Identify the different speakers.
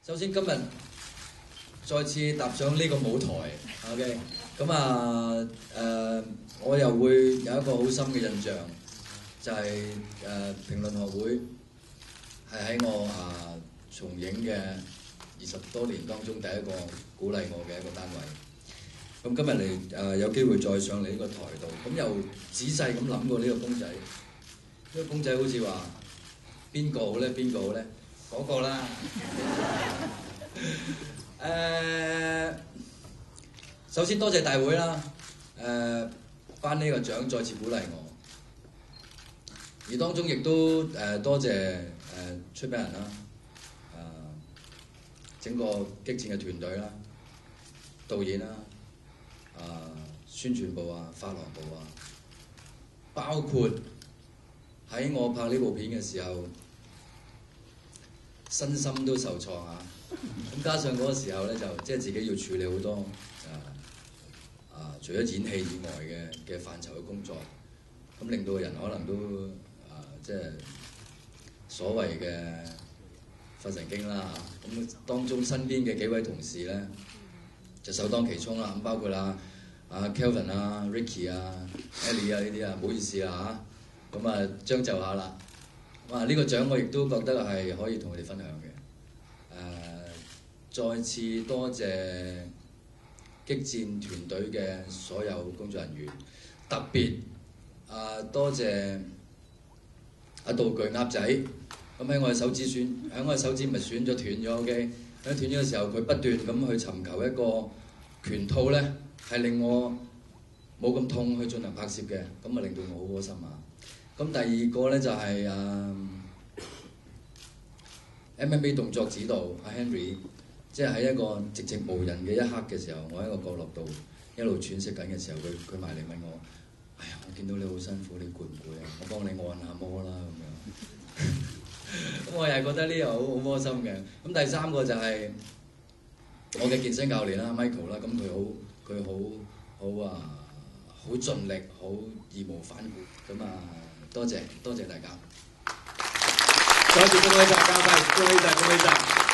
Speaker 1: 首先今日再次踏上呢個舞台 ，OK， 咁我又會有一個好深嘅印象，就係評論學會係喺我從影嘅20多年當中第一個鼓勵我嘅一個單位。咁今日嚟有機會再上嚟呢個台度，咁又仔細咁諗過呢個公仔，呢個公仔好似話邊個好咧？邊個好咧？嗰個啦。首先多謝大會啦，頒呢個獎再次鼓勵我，而當中亦都多謝出品人啦，整個激戰嘅團隊啦，導演啦，宣傳部啊、發行部啊，包括喺我拍呢部片嘅時候，身心都受創啊！咁加上嗰個時候咧，就即係自己要處理好多除咗演戲以外嘅範疇嘅工作，咁令到個人可能都即係所謂嘅發神經啦嚇。咁當中身邊嘅幾位同事咧，就首當其衝啦。咁包括Kelvin 啊、Ricky 啊、Ellie 啊呢啲啊，唔好意思啦嚇。咁將就下啦。呢個獎我亦都覺得係可以同佢哋分享嘅。再次多謝激戰團隊嘅所有工作人員，特別多謝道具鴨仔。咁喺我嘅手指喺我嘅手指咪損咗斷咗 ，OK。喺斷咗嘅時候，佢不斷咁去尋求一個拳套咧，係令我冇咁痛去進行拍攝嘅，咁令到我好開心啊！咁第二個咧就係MMA 動作指導Henry， 即係喺一個寂寂無人嘅一刻嘅時候，我喺個角落度一路喘息緊嘅時候，佢埋嚟問我：哎呀，我見到你好辛苦，你攰唔攰啊？我幫你按下摩啦咁樣。咁我又係覺得呢樣好開心嘅。咁第三個就係我嘅健身教練啦 ，Michael 啦，咁佢好盡力，好義無反顧。咁多謝大家。再次恭喜曬，交費，恭喜曬。